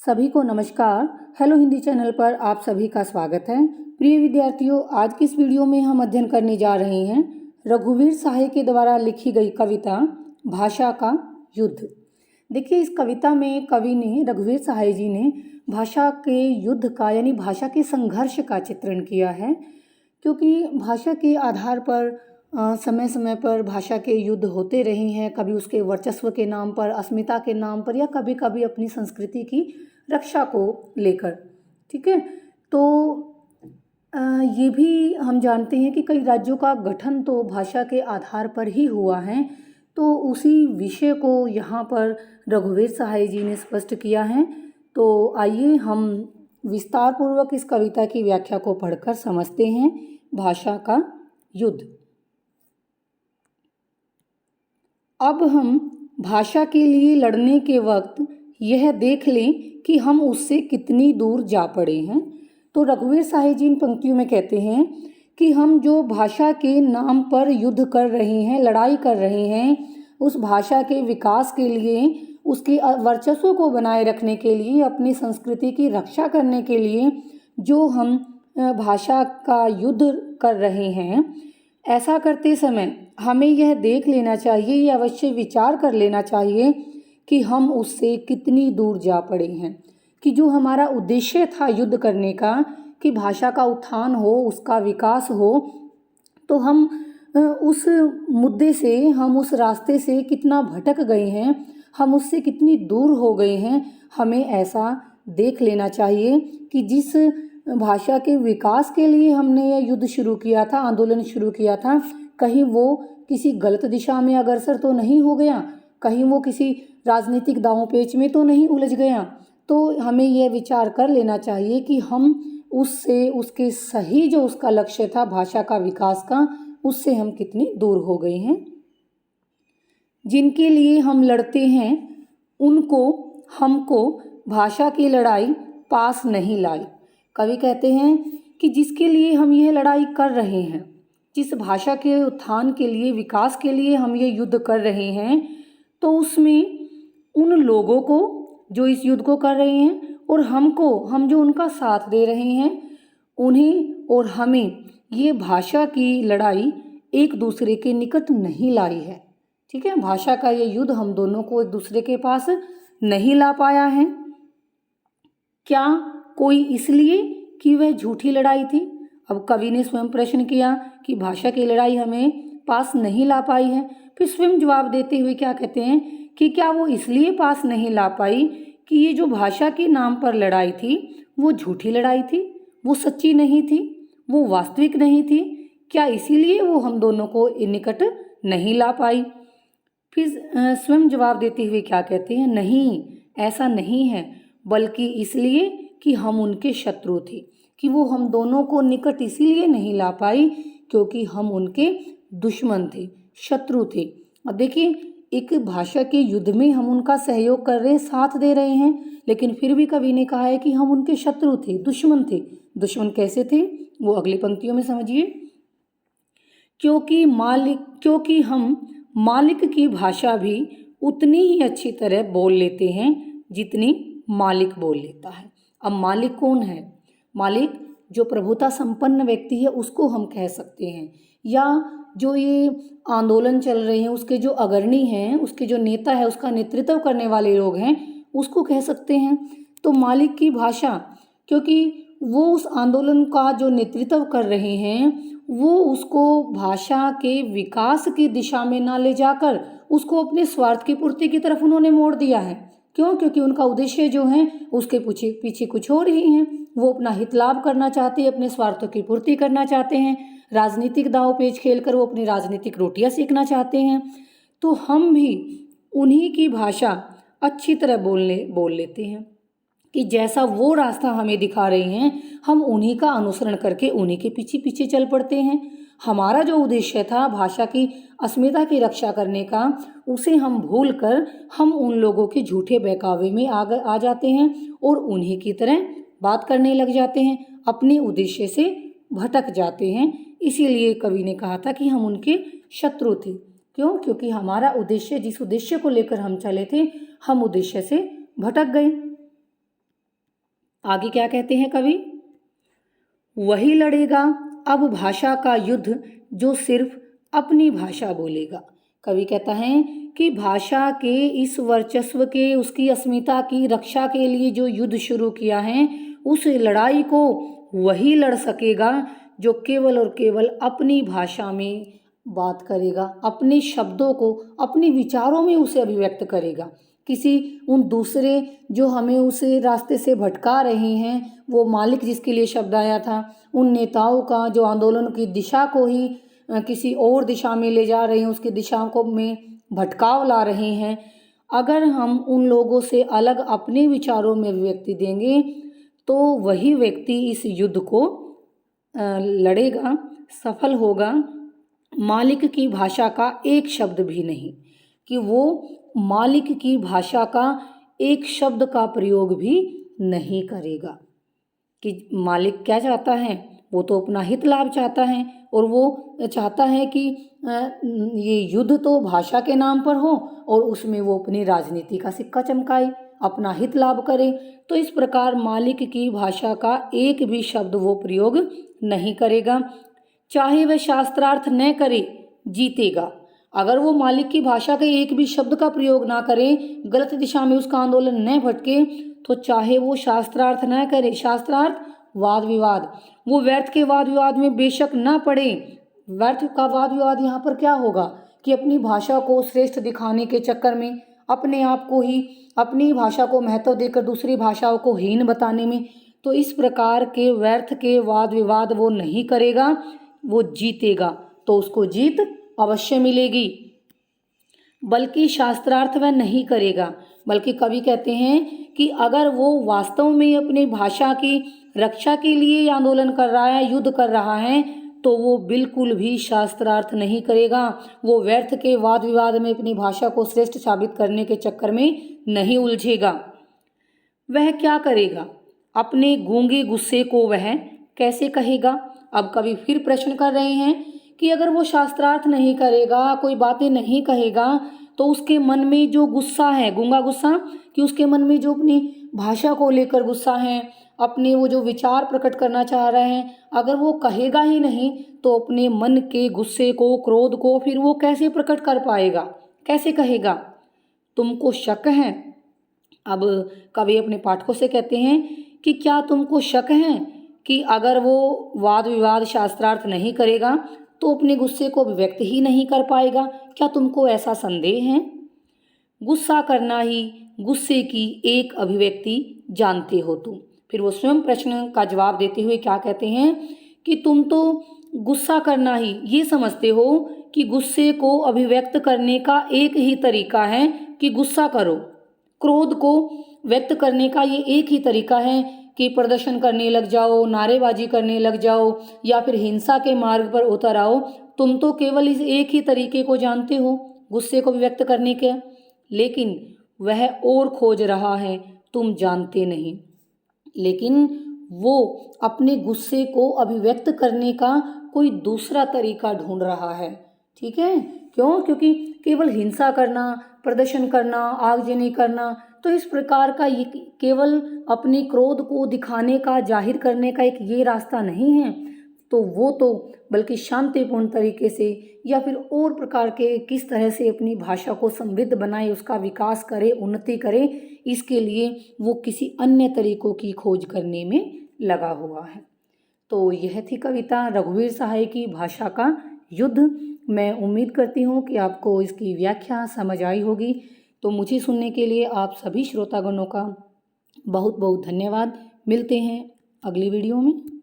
सभी को नमस्कार। हेलो हिंदी चैनल पर आप सभी का स्वागत है। प्रिय विद्यार्थियों, आज की इस वीडियो में हम अध्ययन करने जा रहे हैं रघुवीर साहे के द्वारा लिखी गई कविता भाषा का युद्ध। देखिए, इस कविता में कवि ने, रघुवीर साहे जी ने भाषा के युद्ध का यानी भाषा के संघर्ष का चित्रण किया है, क्योंकि भाषा के आधार पर समय समय पर भाषा के युद्ध होते रहे हैं। कभी उसके वर्चस्व के नाम पर, अस्मिता के नाम पर, या कभी कभी अपनी संस्कृति की रक्षा को लेकर। ठीक है, तो ये भी हम जानते हैं कि कई राज्यों का गठन तो भाषा के आधार पर ही हुआ है। तो उसी विषय को यहाँ पर रघुवीर साहे जी ने स्पष्ट किया है। तो आइए हम विस्तार पूर्वक इस कविता की व्याख्या को पढ़कर समझते हैं। भाषा का युद्ध। अब हम भाषा के लिए लड़ने के वक्त यह देख लें कि हम उससे कितनी दूर जा पड़े हैं। तो रघुवीर साहे जी इन पंक्तियों में कहते हैं कि हम जो भाषा के नाम पर युद्ध कर रहे हैं, लड़ाई कर रहे हैं, उस भाषा के विकास के लिए, उसके वर्चस्व को बनाए रखने के लिए, अपनी संस्कृति की रक्षा करने के लिए जो हम भाषा का युद्ध कर रहे हैं, ऐसा करते समय हमें यह देख लेना चाहिए, ये अवश्य विचार कर लेना चाहिए कि हम उससे कितनी दूर जा पड़े हैं। कि जो हमारा उद्देश्य था युद्ध करने का, कि भाषा का उत्थान हो, उसका विकास हो, तो हम उस मुद्दे से, हम उस रास्ते से कितना भटक गए हैं, हम उससे कितनी दूर हो गए हैं। हमें ऐसा देख लेना चाहिए कि जिस भाषा के विकास के लिए हमने यह युद्ध शुरू किया था, आंदोलन शुरू किया था, कहीं वो किसी गलत दिशा में अग्रसर तो नहीं हो गया, कहीं वो किसी राजनीतिक दांव पेच में तो नहीं उलझ गया। तो हमें यह विचार कर लेना चाहिए कि हम उससे, उसके सही जो उसका लक्ष्य था भाषा का विकास का, उससे हम कितनी दूर हो गए हैं। जिनके लिए हम लड़ते हैं उनको, हमको भाषा की लड़ाई पास नहीं लाई। कवि कहते हैं कि जिसके लिए हम यह लड़ाई कर रहे हैं, जिस भाषा के उत्थान के लिए, विकास के लिए हम ये युद्ध कर रहे हैं, तो उसमें उन लोगों को जो इस युद्ध को कर रहे हैं और हमको, हम जो उनका साथ दे रहे हैं, उन्हें और हमें ये भाषा की लड़ाई एक दूसरे के निकट नहीं लाई है। ठीक है, भाषा का ये युद्ध हम दोनों को एक दूसरे के पास नहीं ला पाया है। क्या कोई इसलिए कि वह झूठी लड़ाई थी? अब कवि ने स्वयं प्रश्न किया कि भाषा की लड़ाई हमें पास नहीं ला पाई है। फिर स्वयं जवाब देते हुए क्या कहते हैं कि क्या वो इसलिए पास नहीं ला पाई कि ये जो भाषा के नाम पर लड़ाई थी वो झूठी लड़ाई थी, वो सच्ची नहीं थी, वो वास्तविक नहीं थी। क्या इसीलिए वो हम दोनों को निकट नहीं ला पाई? फिर स्वयं जवाब देते हुए क्या कहते हैं, नहीं, ऐसा नहीं है, बल्कि इसलिए कि हम उनके शत्रु थे, कि वो हम दोनों को निकट इसीलिए नहीं ला पाई क्योंकि हम उनके दुश्मन थे, शत्रु थे। अब देखिए, एक भाषा के युद्ध में हम उनका सहयोग कर रहे हैं, साथ दे रहे हैं, लेकिन फिर भी कवि ने कहा है कि हम उनके शत्रु थे, दुश्मन थे। दुश्मन कैसे थे वो अगली पंक्तियों में समझिए। क्योंकि हम मालिक की भाषा भी उतनी ही अच्छी तरह बोल लेते हैं जितनी मालिक बोल लेता है। अब मालिक कौन है? मालिक जो प्रभुता संपन्न व्यक्ति है उसको हम कह सकते हैं, या जो ये आंदोलन चल रहे हैं उसके जो अग्रणी हैं, उसके जो नेता है, उसका नेतृत्व करने वाले लोग हैं, उसको कह सकते हैं। तो मालिक की भाषा, क्योंकि वो उस आंदोलन का जो नेतृत्व कर रहे हैं, वो उसको भाषा के विकास की दिशा में ना ले जाकर उसको अपने स्वार्थ की पूर्ति की तरफ उन्होंने मोड़ दिया है। क्यों? क्योंकि उनका उद्देश्य जो है उसके पीछे कुछ और ही है। वो अपना हित लाभ करना चाहते हैं, अपने स्वार्थों की पूर्ति करना चाहते हैं, राजनीतिक दांव पेच खेलकर वो अपनी राजनीतिक रोटियां सेकना चाहते हैं। तो हम भी उन्हीं की भाषा अच्छी तरह बोल लेते हैं कि जैसा वो रास्ता हमें दिखा रहे हैं, हम उन्हीं का अनुसरण करके उन्हीं के पीछे पीछे चल पड़ते हैं। हमारा जो उद्देश्य था भाषा की अस्मिता की रक्षा करने का, उसे हम भूलकर हम उन लोगों के झूठे बहकावे में आ जाते हैं और उन्हीं की तरह बात करने लग जाते हैं, अपने उद्देश्य से भटक जाते हैं। इसीलिए कवि ने कहा था कि हम उनके शत्रु थे। क्यों? क्योंकि हमारा उद्देश्य, जिस उद्देश्य को लेकर हम चले थे, हम उद्देश्य से भटक गए। आगे क्या कहते हैं कवि? वही लड़ेगा अब भाषा का युद्ध जो सिर्फ अपनी भाषा बोलेगा। कवि कहता है कि भाषा के इस वर्चस्व के, उसकी अस्मिता की रक्षा के लिए जो युद्ध शुरू किया है, उस लड़ाई को वही लड़ सकेगा जो केवल और केवल अपनी भाषा में बात करेगा, अपने शब्दों को, अपने विचारों में उसे अभिव्यक्त करेगा। किसी उन दूसरे जो हमें उसे रास्ते से भटका रहे हैं, वो मालिक जिसके लिए शब्द आया था, उन नेताओं का जो आंदोलन की दिशा को ही किसी और दिशा में ले जा रहे हैं, उसकी दिशा को में भटकाव ला रहे हैं, अगर हम उन लोगों से अलग अपने विचारों में अभिव्यक्ति देंगे तो वही व्यक्ति इस युद्ध को लड़ेगा, सफल होगा। मालिक की भाषा का एक शब्द भी नहीं, कि वो मालिक की भाषा का एक शब्द का प्रयोग भी नहीं करेगा। कि मालिक क्या चाहता है? वो तो अपना हित लाभ चाहता है, और वो चाहता है कि ये युद्ध तो भाषा के नाम पर हो और उसमें वो अपनी राजनीति का सिक्का चमकाए, अपना हित लाभ करे। तो इस प्रकार मालिक की भाषा का एक भी शब्द वो प्रयोग नहीं करेगा। चाहे वह शास्त्रार्थ न करे, जीतेगा। अगर वो मालिक की भाषा के एक भी शब्द का प्रयोग ना करे, गलत दिशा में उसका आंदोलन न भटके, तो चाहे वो शास्त्रार्थ न करे, शास्त्रार्थ वाद विवाद, वो व्यर्थ के वाद विवाद में बेशक ना पड़े। व्यर्थ का वाद विवाद यहाँ पर क्या होगा कि अपनी भाषा को श्रेष्ठ दिखाने के चक्कर में, अपने आप को ही, अपनी भाषा को महत्व देकर दूसरी भाषाओं को हीन बताने में, तो इस प्रकार के व्यर्थ के वाद विवाद वो नहीं करेगा, वो जीतेगा, तो उसको जीत अवश्य मिलेगी। बल्कि शास्त्रार्थ वह नहीं करेगा, बल्कि कवि कहते हैं कि अगर वो वास्तव में अपनी भाषा की रक्षा के लिए आंदोलन कर रहा है, युद्ध कर रहा है, तो वो बिल्कुल भी शास्त्रार्थ नहीं करेगा। वो व्यर्थ के वाद विवाद में अपनी भाषा को श्रेष्ठ साबित करने के चक्कर में नहीं उलझेगा। वह क्या करेगा? अपने गूंगे गुस्से को वह कैसे कहेगा? अब कवि फिर प्रश्न कर रहे हैं कि अगर वो शास्त्रार्थ नहीं करेगा, कोई बातें नहीं कहेगा, तो उसके मन में जो गुस्सा है, गूंगा गुस्सा, कि उसके मन में जो अपनी भाषा को लेकर गुस्सा है, अपने वो जो विचार प्रकट करना चाह रहे हैं, अगर वो कहेगा ही नहीं, तो अपने मन के गुस्से को, क्रोध को फिर वो कैसे प्रकट कर पाएगा, कैसे कहेगा? तुमको शक है? अब कवि अपने पाठकों से कहते हैं कि क्या तुमको शक है कि अगर वो वाद विवाद शास्त्रार्थ नहीं करेगा तो अपने गुस्से को अभिव्यक्त ही नहीं कर पाएगा? क्या तुमको ऐसा संदेह है? गुस्सा करना ही गुस्से की एक अभिव्यक्ति जानते हो तुम। फिर वो स्वयं प्रश्न का जवाब देते हुए क्या कहते हैं कि तुम तो गुस्सा करना ही ये समझते हो कि गुस्से को अभिव्यक्त करने का एक ही तरीका है कि गुस्सा करो, क्रोध को व्यक्त करने का ये एक ही तरीका है कि प्रदर्शन करने लग जाओ, नारेबाजी करने लग जाओ, या फिर हिंसा के मार्ग पर उतर आओ। तुम तो केवल इस एक ही तरीके को जानते हो गुस्से को व्यक्त करने के, लेकिन वह और खोज रहा है, तुम जानते नहीं। लेकिन वो अपने गुस्से को अभिव्यक्त करने का कोई दूसरा तरीका ढूंढ रहा है। ठीक है, क्यों? क्योंकि केवल हिंसा करना, प्रदर्शन करना, आगजनी करना, तो इस प्रकार का ये केवल अपने क्रोध को दिखाने का, जाहिर करने का एक ये रास्ता नहीं है। तो वो तो बल्कि शांतिपूर्ण तरीके से या फिर और प्रकार के किस तरह से अपनी भाषा को समृद्ध बनाए, उसका विकास करे, उन्नति करे, इसके लिए वो किसी अन्य तरीकों की खोज करने में लगा हुआ है। तो यह थी कविता रघुवीर सहाय की भाषा का युद्ध। मैं उम्मीद करती हूँ कि आपको इसकी व्याख्या समझ आई होगी। तो मुझे सुनने के लिए आप सभी श्रोतागणों का बहुत बहुत धन्यवाद। मिलते हैं अगली वीडियो में।